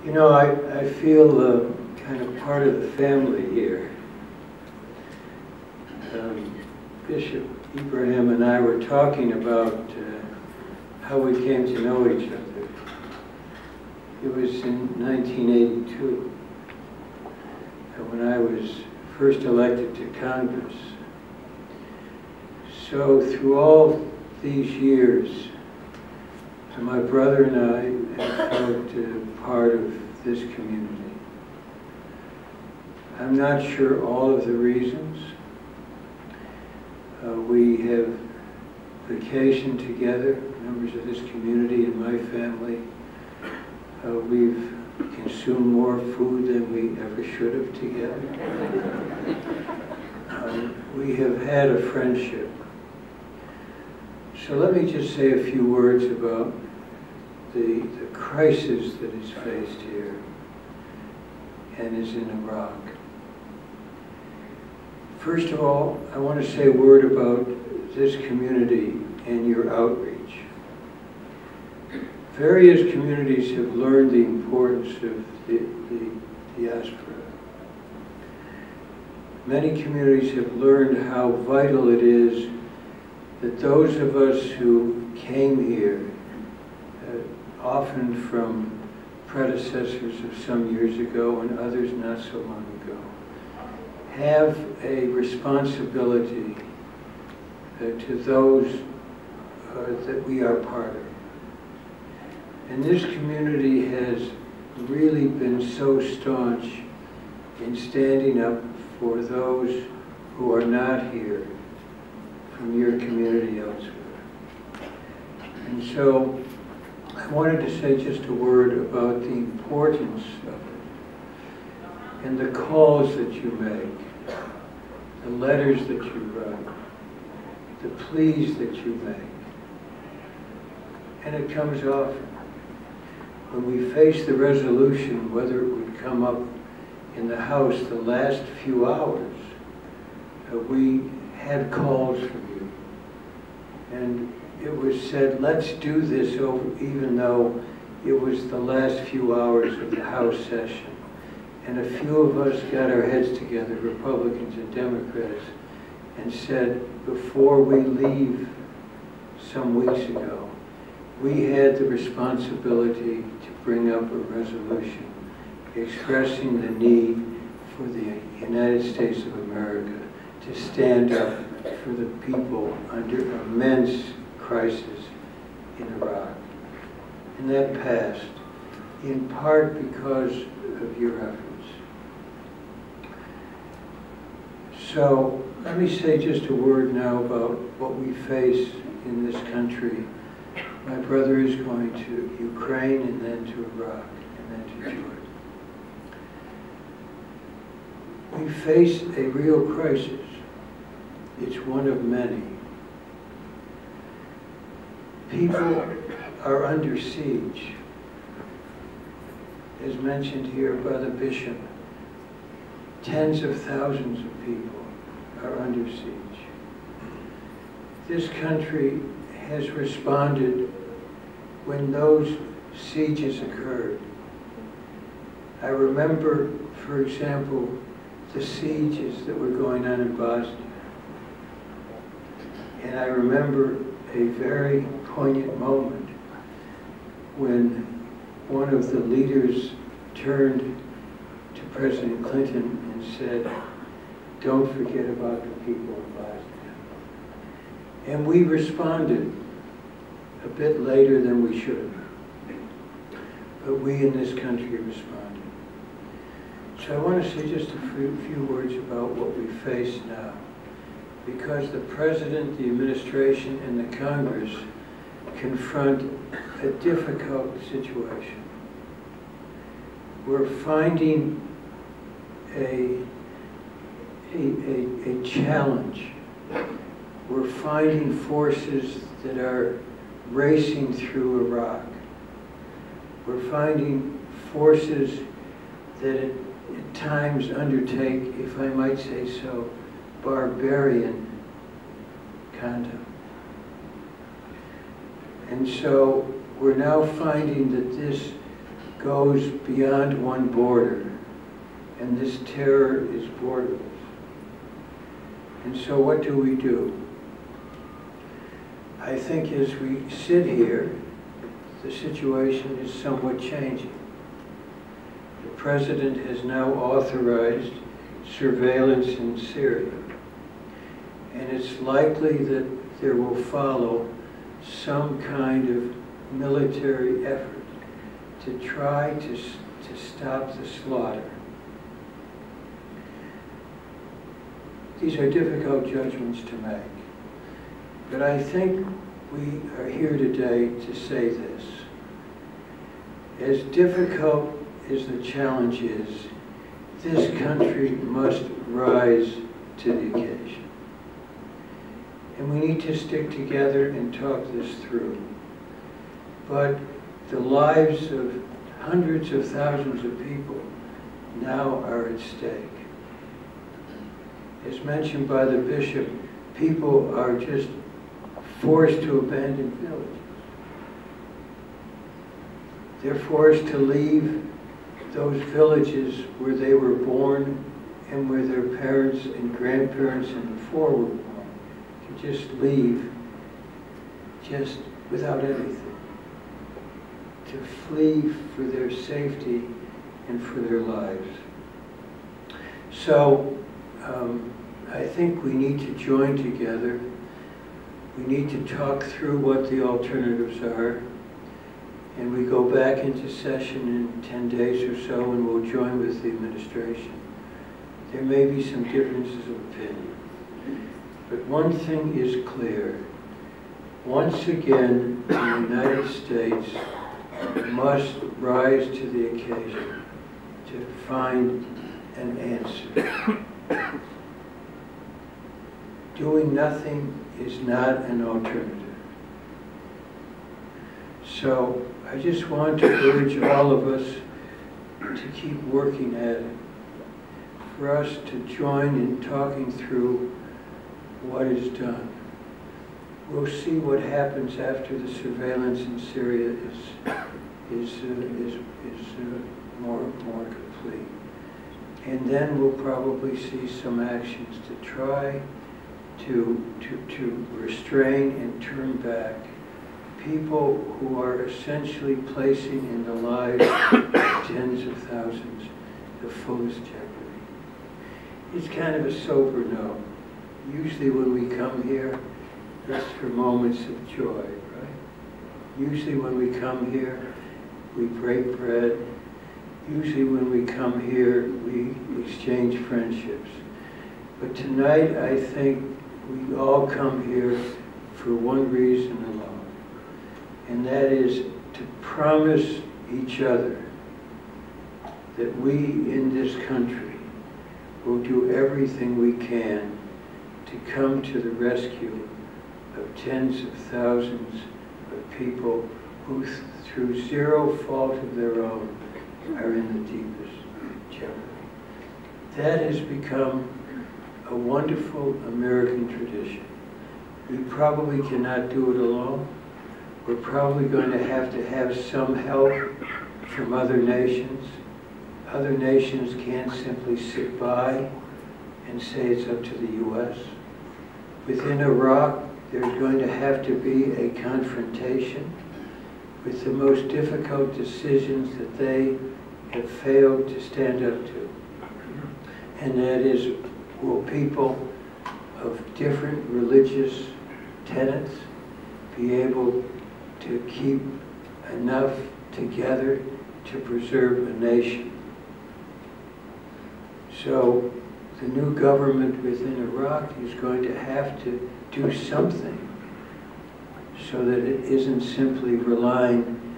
You know, I feel kind of part of the family here. Bishop Ibrahim and I were talking about how we came to know each other. It was in 1982, when I was first elected to Congress. So through all these years, my brother and I have felt part of this community. I'm not sure all of the reasons. We have vacationed together, members of this community and my family. We've consumed more food than we ever should have together. We have had a friendship. So let me just say a few words about the crisis that is faced here and is in Iraq. First of all, I want to say a word about this community and your outreach. Various communities have learned the importance of the diaspora. Many communities have learned how vital it is that those of us who came here, often from predecessors of some years ago and others not so long ago, have a responsibility to those that we are part of. And this community has really been so staunch in standing up for those who are not here from your community elsewhere. And so I wanted to say just a word about the importance of it and the calls that you make, the letters that you write, the pleas that you make. And it comes often. When we face the resolution, whether it would come up in the House the last few hours, we had calls from you. And it was said, let's do this even though it was the last few hours of the House session. And a few of us got our heads together, Republicans and Democrats, and said, before we leave some weeks ago, we had the responsibility to bring up a resolution expressing the need for the United States of America to stand up for the people under immense crisis in Iraq. And that passed, in part because of your efforts. So let me say just a word now about what we face in this country. My brother is going to Ukraine and then to Iraq and then to Jordan. We face a real crisis. It's one of many. People are under siege. As mentioned here by the bishop, tens of thousands of people are under siege. This country has responded when those sieges occurred. I remember, for example, the sieges that were going on in Bosnia. And I remember a very poignant moment when one of the leaders turned to President Clinton and said, don't forget about the people in Bosnia. And we responded a bit later than we should have. But we in this country responded. So I want to say just a few words about what we face now. Because the President, the administration, and the Congress confront a difficult situation. We're finding a challenge. We're finding forces that are racing through Iraq. We're finding forces that at times undertake, if I might say so, barbarian conduct. And so we're now finding that this goes beyond one border, and this terror is borderless. And so what do? I think as we sit here, the situation is somewhat changing. The President has now authorized surveillance in Syria, and it's likely that there will follow some kind of military effort to try to stop the slaughter. These are difficult judgments to make, but I think we are here today to say this. As difficult as the challenge is, this country must rise to the occasion. And we need to stick together and talk this through. But the lives of hundreds of thousands of people now are at stake. As mentioned by the bishop, people are just forced to abandon villages. They're forced to leave those villages where they were born and where their parents and grandparents and before were born, to just leave just without anything, to flee for their safety and for their lives. So I think we need to join together. We need to talk through what the alternatives are, and we go back into session in 10 days or so, and we'll join with the administration. There may be some differences of opinion, but one thing is clear. Once again, the United States must rise to the occasion to find an answer. Doing nothing is not an alternative. So I just want to urge all of us to keep working at it, for us to join in talking through what is done. We'll see what happens after the surveillance in Syria is more complete. And then we'll probably see some actions to try to restrain and turn back people who are essentially placing in the lives of tens of thousands the fullest jeopardy. It's kind of a sober note. Usually when we come here, it's for moments of joy, right? Usually when we come here, we break bread. Usually when we come here, we exchange friendships. But tonight, I think we all come here for one reason alone, and that is to promise each other that we in this country will do everything we can to come to the rescue of tens of thousands of people who, through zero fault of their own, are in the deepest jeopardy. That has become a wonderful American tradition. We probably cannot do it alone. We're probably going to have some help from other nations. Other nations can't simply sit by and say it's up to the U.S. Within Iraq, there's going to have to be a confrontation with the most difficult decisions that they have failed to stand up to. And that is, will people of different religious tenets be able to keep enough together to preserve a nation? So the new government within Iraq is going to have to do something so that it isn't simply relying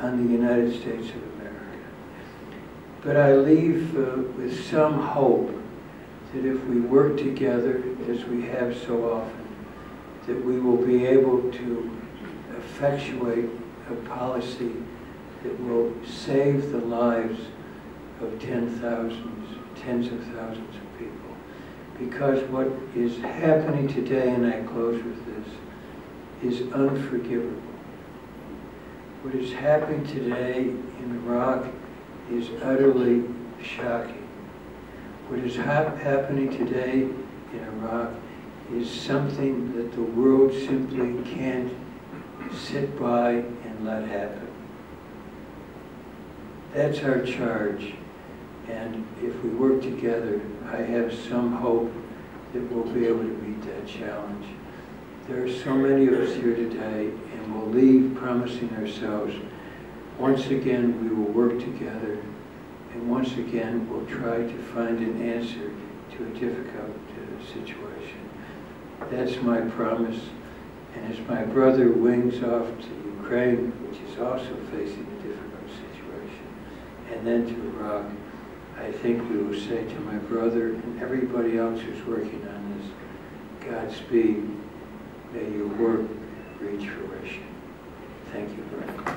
on the United States of America. But I leave with some hope that if we work together, as we have so often, that we will be able to effectuate a policy that will save the lives of tens of thousands of people. Because what is happening today, and I close with this, is unforgivable. What is happening today in Iraq is utterly shocking. What is happening today in Iraq is something that the world simply can't sit by and let happen. That's our charge. And if we work together, I have some hope that we'll be able to meet that challenge. There are so many of us here today, and we'll leave promising ourselves, once again we will work together, and once again we'll try to find an answer to a difficult situation. That's my promise. And as my brother wings off to Ukraine, which is also facing a difficult situation, and then to Iraq, I think we will say to my brother and everybody else who's working on this, Godspeed, may your work reach fruition. Thank you very much.